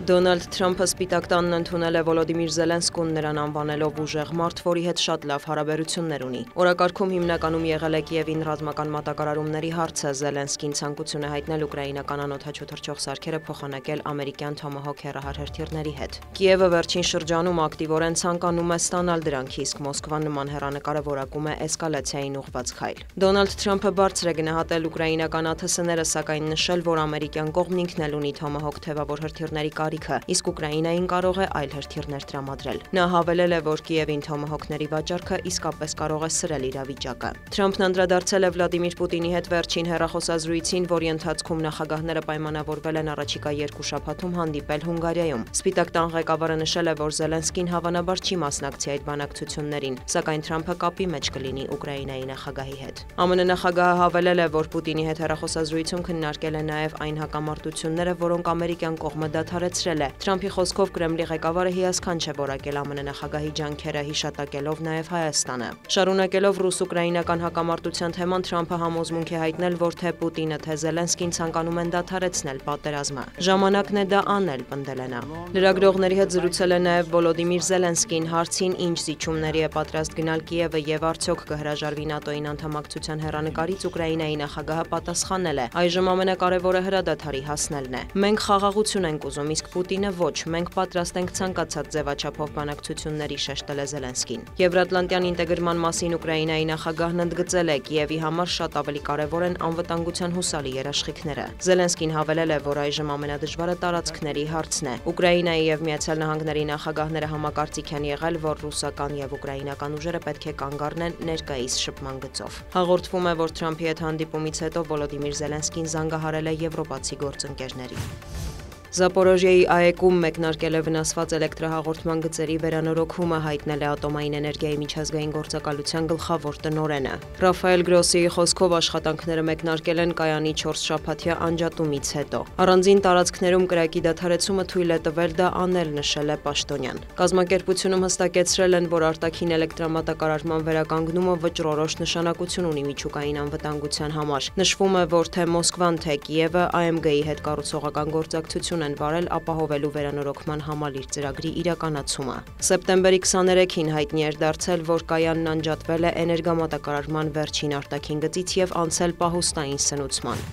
Դոնալդ Թրամփը Սպիտակ տանն ընդունել է Վոլոդիմիր Զելենսկուն նրան անվանելով ուժեղ մարդ, որի հետ շատ լավ հարաբերություններ ունի։ Օրակարգում հիմնականում եղել է Կիևին ռազմական մատակարարումների հարցը, Զելենսկին ցանկություն է հայտնել ուկրաինական անօդաչու թռչող սարքերը փոխանակել ամերիկյան Թոմահոք հեռահար հրթիռների հետ։ Կիևը վերջին շրջանում ակտիվորեն ցանկանում է ստանալ դրանք, իսկ Մոսկվան նման հեռանկարը որակում է էսկալացիային ուղղված քայլ։ Դոնալդ Թրամփը բարձր է գնահատել ուկրաինական ԱԹՍ-ները, սակայն նշել, որ ամերիկյան կողմն ինքն էլ ունի Թոմահոք թևավոր հրթիռների կարիքը, իսկ Ուկրաինային կարող է այլ հրթիռներ տրամադրել։ Նա հավելել է, որ Կիևին Թոմահոքների վաճառքը իսկապես կարող է սրել իրավիճակը։ Թրամփն անդրադարձել է Վլադիմիր Պուտինի հետ վերջին հեռախոսազրույցին, որի ընթացքում նախագահները պայմանավորվել են առաջիկա 2 շաբաթում հանդիպել Հունգարիայում։ Սպիտակ տան ղեկավարը նշել է, որ Զելենսկին հավանաբար չի մասնակցի այդ բանակցություններին, սակայն Թրամփը կապի մեջ կլինի Ուկրաինայի նախագահի հետ։ ԱՄՆ նախագահը հավելել է, որ Պուտինի հետ հեռախոսազրույցում քննարկել է նաև այն հակամարտությունները, որոնք ամերիկյան կողմը դադարեցրել է։ Թրամփի խոսքով Կրեմլի ղեկավարը հիասքանչ է որակել ԱՄՆ նախագահի ջանքերը, հիշատակելով նաև Հայաստանը։ Շարունակելով ռուս-ուկրաինական հակամարտության թեման, Թրամփը համոզմունք է հայտնել, որ թե Պուտինը, թե Զելենսկին ցանկանում են դադարեցնել պատերազմը։ Ժամանակն է դա անել, պնդել է նա։ Լրագրողների հետ զրուցել է նաև Վոլոդիմիր Զելենսկին հարցին, ինչ զիջումների է պատրաստ գնալ Կիևը եւ արդյոք կհրաժարվի ՆԱՏՕ-ին անդամակցության հեռանկարից, Ուկրաինայի նախագահը պատասխանել է. այժմ ամենակարևորը հրադադարի հասնելն է։ Մենք խաղաղություն ենք ուզում, իսկ Պուտինը ոչ, մենք պատրաստ ենք ցանկացած ձևաչափով բանակցությունների, շեշտել է Զելենսկին։ Եվրատլանտյան ինտեգրման մասին Ուկրաինայի նախագահն ընդգծել է, Կիևի համար շատ ավելի կարևոր են անվտանգության հուսալի երաշխիքները։ Զելենսկին հավելել է, որ այժմ ամենադժվարը տարածքների հարցն է։ Ուկրաինայի եւ Միացյալ Նահանգների նախագահները համակարծիք են եղել, որ ռուսական եւ ուկրաինական ուժերը պետք է կանգ առնեն ներկայիս շփման գծով։ Հաղորդվում է, որ Թրամփի հետ հանդիպումից հետո Վոլոդիմիր Զելենսկին զանգահարել է եվրոպացի գործընկերներին։ Զապորոժիայի ԱԷԿ-ում մեկնարկել է վնասված էլեկտրահաղորդման գծերի վերանորոգումը, հայտնել է Ատոմային էներգիայի միջազգային գործակալության գլխավոր տնօրենը։ Ռաֆայել Գրոսիի խոսքով աշխատանքները մեկնարկել են կայանի 4 շաբաթյա անջատումից հետո։ Առանձին տարածքներում կրակի դադարեցումը թույլ է տվել դա անել, նշել է պաշտոնյան։ Կազմակերպությունում հստակեցրել են, որ արտաքին էլեկտրամատակարարման վերականգնումը վճռորոշ նշանակություն ունի միջուկային անվտանգության համար։ Նշվում է, որ թե Մոսկվան, թե Կիևը ԱՄԳ-ի հետ կառուցողական գործակցություն են վարել ապահովելու վերանորոգման համալիր ծրագրի իրականացումը։ Սեպտեմբերի 23-ին հայտնի էր դարձել, որ կայանն անջատվել է էներգամատակարարման վերջին արտաքին գծից եւ անցել պահուստային սնուցման։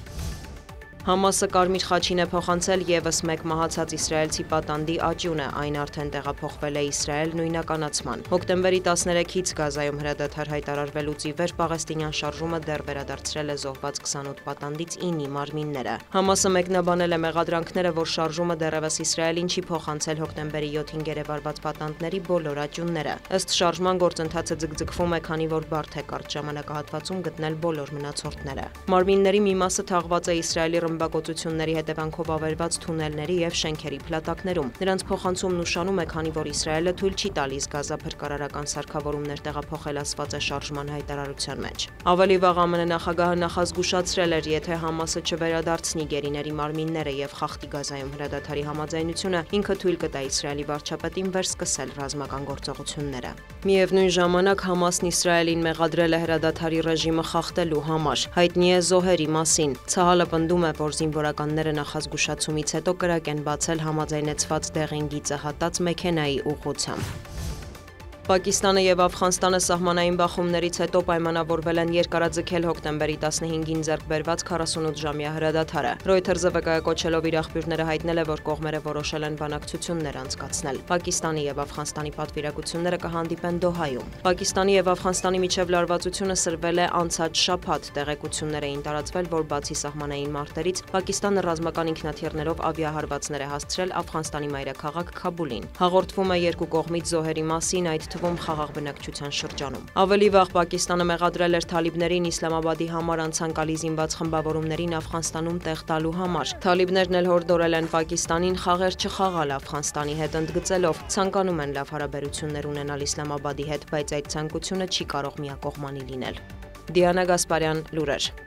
Համասը Կարմիր խաչին է փոխանցել եւս մեկ մահացած իսրայելցի պատանդի աճյունը, այն արդեն տեղափոխվել է Իսրայել նույնականացման։ Հոկտեմբերի 13-ից Գազայում հրադադար հայտարարվելուց ի վեր պաղեստինյան շարժումը դեռ վերադարձրել է զոհված 28 պատանդից 9-ի մարմինները։ Համասը մեկնաբանել է մեղադրանքները, որ շարժումը դեռևս Իսրայելին չի փոխանցել հոկտեմբերի 7-ին գերեվարված պատանդների բոլոր աճյունները։ Ըստ շարժման գործընթացը ձգձգվում է, քանի որ բարդ է կարճ ժամանակահատվածում գտնել բոլոր մնացորդները։ Մարմինների մի մասը թաղված է Իսրայելի ռմբակոծությունների հետևանքով ավերված թունելների եւ շենքերի փլատակներում։ Նրանց փոխանցումն ուշանում է, քանի որ Իսրայելը թույլ չի տալիս Գազա փրկարարական սարքավորումներ տեղափոխել, ասված է շարժման հայտարարության մեջ։ Ավելի վաղ ԱՄՆ նախագահը նախազգուշացրել էր, եթե Համասը չվերադարձնի գերիների մարմինները եւ խախտի Գազայում հրադադարի համաձայնությունը, ինքը թույլ կտա Իսրայելի վարչապետին վերսկսել ռազմական գործողությունները։ Միևնույն ժամանակ Համասն Իսրայելին մեղադրել է հրադադարի ռեժիմը խախտելու համար։ Հայտնի է զոհերի մասին։ Ցահալը պնդում է, որ զինվորականները նախազգուշացումից հետո կրակ են բացել համաձայնեցված դեղին գիծը հատած մեքենայի ուղղությամբ։ Պակիստանը եւ Աֆղանստանը սահմանային բախումներից հետո պայմանավորվել են երկարաձգել հոկտեմբերի 15-ին ձեռք բերված 48-ժամյա հրադադարը։ Reuters-ը վկայակոչելով իր աղբյուրները հայտնել է, որ կողմերը որոշել են բանակցություններ անցկացնել։ Պակիստանի եւ Աֆղանստանի պատվիրակությունները կհանդիպեն Դոհայում։ Պակիստանի եւ Աֆղանստանի միջև լարվածությունը սրվել է անցած շաբաթ։ Տեղեկություններ էին տարածվել, որ բացի սահմանային մարտերից, Պակիստանը ռազմական ինքնաթիռներով ավիահարվածներ է հասցրել Աֆղանստանի մայրաքաղաք Քաբուլին։ Հաղորդվում է երկու կողմից զոհերի մասին, այդ թվում խաղաղ բնակչության շրջանում։ Ավելի վաղ Պակիստանը մեղադրել էր թալիբներին Իսլամաբադի համար անցանկալի զինված խմբավորումներին Աֆղանստանում տեղ տալու համար։ Թալիբներն էլ հորդորել են Պակիստանին խաղեր չխաղալ Աֆղանստանի հետ, ընդգծելով ցանկանում են լավ հարաբերություններ ունենալ Իսլամաբադի հետ, բայց այդ ցանկությունը չի կարող միակողմանի լինել։ Դիանա Գասպարյան, լուրեր։